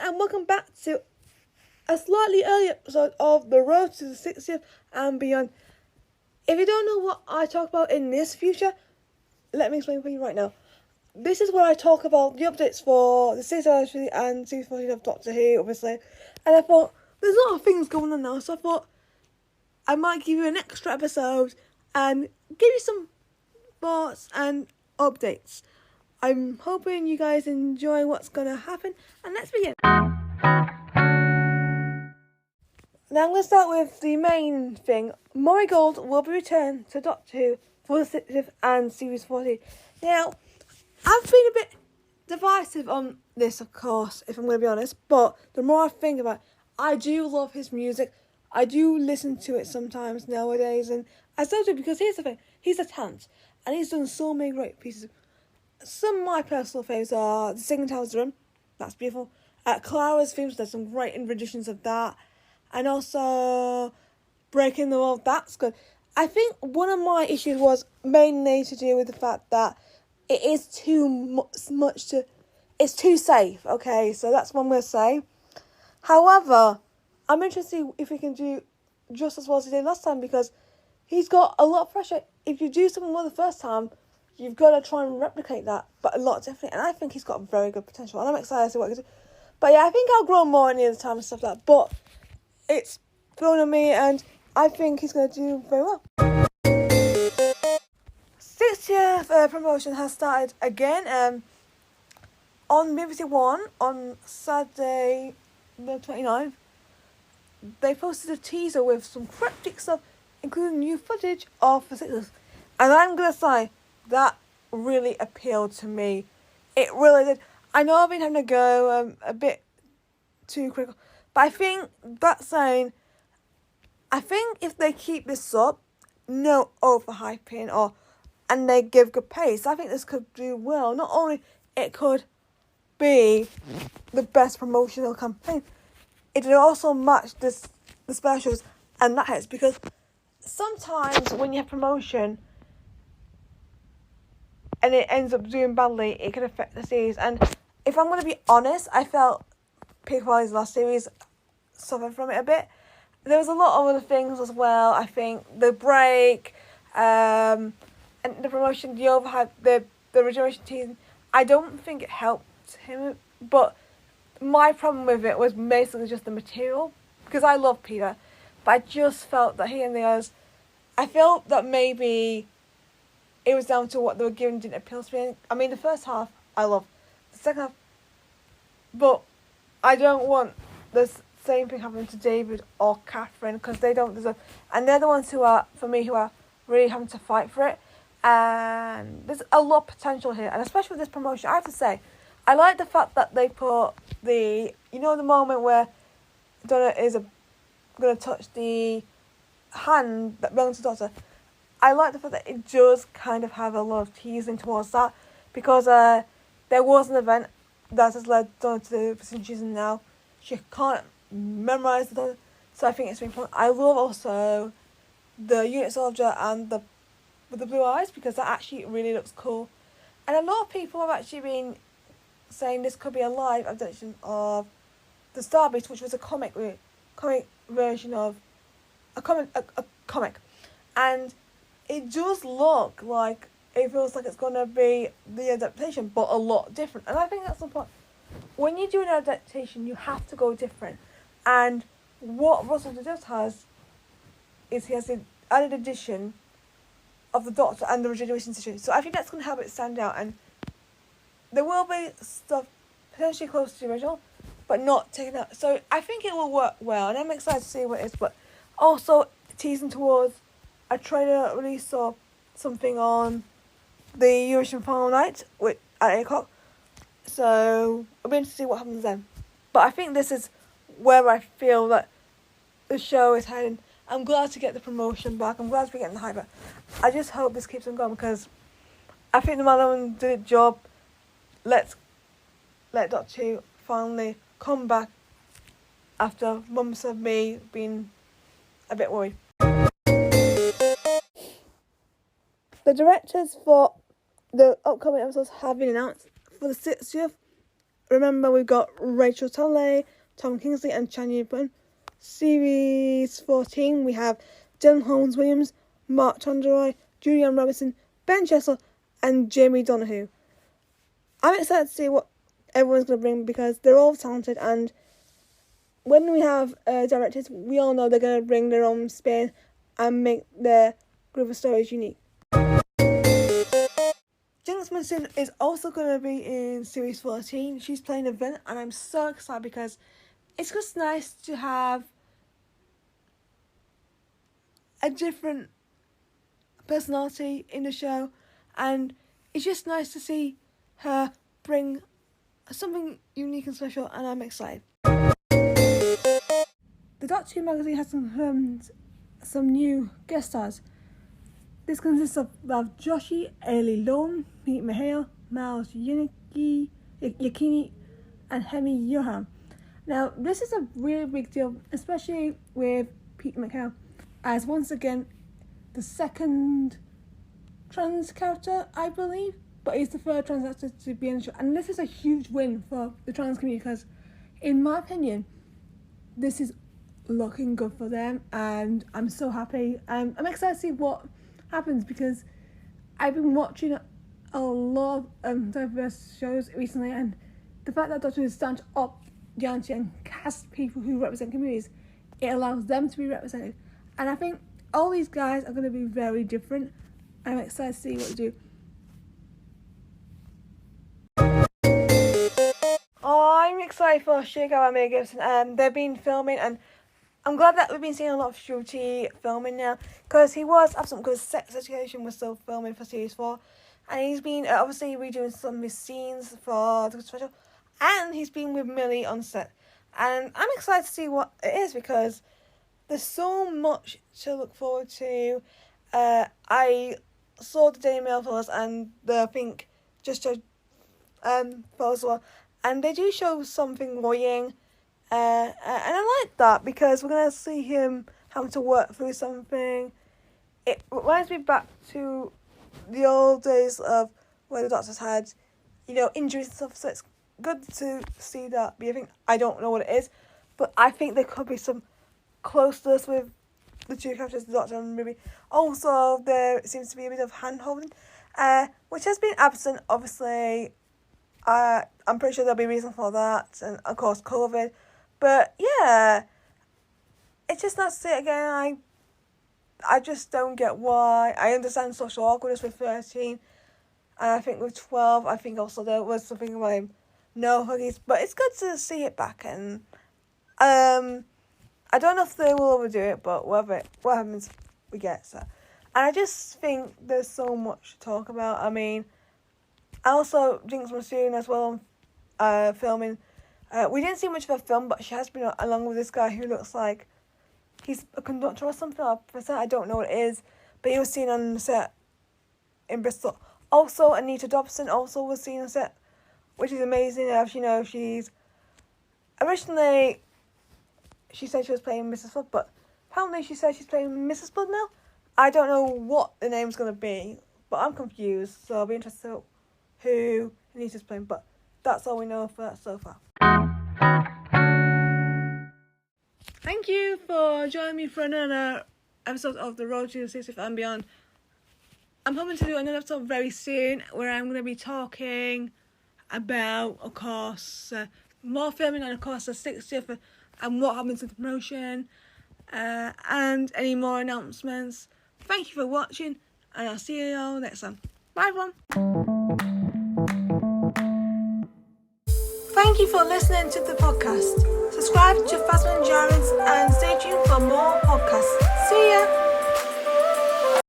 and welcome back to a slightly earlier episode of The Road to the 60th and Beyond. If you don't know what I talk about in this future, let me explain for you right now. This is where I talk about the updates for the 60th anniversary and season 14 of Doctor Who, obviously. And I thought, there's a lot of things going on now, so I thought I might give you an extra episode and give you some thoughts and updates. I'm hoping you guys enjoy what's going to happen, and let's begin. Now I'm going to start with the main thing. Murray Gold will be returned to Doctor Who for the 60th and Series 40. Now, I've been a bit divisive on this, of course, if I'm going to be honest, but the more I think about it, I do love his music. I do listen to it sometimes nowadays, and I still do, because here's the thing, he's a talent, and he's done so many great pieces. Some of my personal favourites are The Singing Tower's Room, that's beautiful. Clara's themes, there's some great renditions of that. And also Breaking the World, that's good. I think one of my issues was mainly to do with the fact that it is too much to... It's too safe, okay? So that's what I'm going to say. However, I'm interested to see if he can do just as well as he did last time, because he's got a lot of pressure. If you do something well the first time, you've got to try and replicate that, but a lot differently. And I think he's got very good potential, and I'm excited to see what he can do. But yeah, I think I'll grow more any other time and stuff like that. But it's thrown on me, and I think he's going to do very well. 60th promotion has started again on BBC One on Saturday the 29th. They posted a teaser with some cryptic stuff, including new footage of the 60s. And I'm going to say, that really appealed to me. It really did. I know I've been having to go a bit too critical, but I think that's saying, I think if they keep this up, no overhyping, and they give good pace, I think this could do well. Not only it could be the best promotional campaign, it would also match the specials, and that hits, because sometimes when you have promotion and it ends up doing badly, it can affect the series. And if I'm going to be honest, I felt Peter Capaldi's last series suffered from it a bit. There was a lot of other things as well. I think the break, and the promotion, the overhype, the regeneration team, I don't think it helped him. But my problem with it was basically just the material, because I love Peter, but I just felt that he and the others, I felt that maybe it was down to what they were given didn't appeal to me. I mean, the first half I love, the second half, but I don't want the same thing happening to David or Catherine, because they don't deserve, and they're the ones who are, for me, who are really having to fight for it. And there's a lot of potential here, and especially with this promotion, I have to say, I like the fact that they put the, you know, the moment where Donna is going to touch the hand that belongs to the Doctor. I like the fact that it does kind of have a lot of teasing towards that, because there was an event that has led Donna to the position she's in now. She can't memorise the Doctor, so I think it's really important. I love also the unit soldier and with the blue eyes, because that actually really looks cool. And a lot of people have actually been saying this could be a live adaptation of the Star Beast, which was a comic version of a comic, and it does look like it feels like it's gonna be the adaptation, but a lot different. And I think that's the point. When you do an adaptation, you have to go different. And what Russell does has is he has the added addition of the Doctor and the regeneration situation. So I think that's going to help it stand out, and there will be stuff potentially close to the original, but not taken out. So I think it will work well, and I'm excited to see what it is. But also teasing towards a trailer release or something on the Eurovision final night at 8 o'clock. So I'll be interested to see what happens then. But I think this is where I feel that the show is heading. I'm glad to get the promotion back. I'm glad to be getting the hype back. I just hope this keeps on going, because I think the Malone did a job. Let Doctor Who finally come back after months of me being a bit worried. The directors for the upcoming episodes have been announced. For the 60th remember, we've got Rachel Taylor, Tom Kingsley and Chan Yun. Series 14, we have Dylan Holmes-Williams, Mark Tonderoy, Julian Robinson, Ben Chessel and Jamie Donahue. I'm excited to see what everyone's going to bring because they're all talented, and when we have directors, we all know they're going to bring their own spin and make their group of stories unique. Jinkx Monsoon is also going to be in Series 14. She's playing a villain, and I'm so excited because it's just nice to have a different personality in the show, and it's just nice to see her bring something unique and special, and I'm excited. The Doctor Who magazine has some new guest stars. This consists of Joshi, Ailey Lone, Pete Mahale, Miles Yakini, and Hemi Yoham. Now, this is a really big deal, especially with Pete Mahale, as once again, the second trans character, I believe, but he's the third trans actor to be in the show. And this is a huge win for the trans community because, in my opinion, this is looking good for them, and I'm so happy. I'm excited to see what happens because I've been watching a lot of diverse shows recently, and the fact that Doctor Who is starting to up the ante and cast people who represent communities, it allows them to be represented. And I think all these guys are going to be very different. I'm excited to see what they do. Oh, I'm excited for Shakeout and Mia Gibson. They've been filming, and I'm glad that we've been seeing a lot of Shruti filming now, because he was absent because Sex Education was still filming for Series 4, and he's been obviously redoing some of his scenes for the special, and he's been with Millie on set, and I'm excited to see what it is because there's so much to look forward to. I saw the Daily Mail photos and the Pink just showed photos as well, and they do show something worrying. And I like that because we're going to see him having to work through something. It reminds me back to the old days of where the Doctors had, injuries and stuff. So it's good to see that. But I don't know what it is, but I think there could be some closeness with the two characters, the Doctor and Ruby. Also, there seems to be a bit of hand-holding, which has been absent, obviously. I'm pretty sure there'll be a reason for that, and of course, COVID. But yeah, it's just nice to see it again. I just don't get why. I understand social awkwardness with 13, and I think with 12, I think also there was something about him, no huggies. But it's good to see it back, and I don't know if they will overdo it, but what happens, we get. So, and I just think there's so much to talk about. I mean, also Jinkx Monsoon as well, filming. We didn't see much of a film, but she has been along with this guy who looks like he's a conductor or something. I don't know what it is, but he was seen on the set in Bristol. Also, Anita Dobson also was seen on set, which is amazing. She's originally, she said she was playing Mrs. Flood, but apparently she said she's playing Mrs. Flood now. I don't know what the name's going to be, but I'm confused, so I'll be interested to know who Anita's playing, but that's all we know for that so far. Thank you for joining me for another episode of The Road to 60th and Beyond. I'm hoping to do another episode very soon where I'm going to be talking about, of course, more filming and, of course, the 60th and what happens with the promotion and any more announcements. Thank you for watching, and I'll see you all next time. Bye, everyone. Thank you for listening to the podcast. Subscribe to Phasma and Jarens and stay tuned for more podcasts. See ya!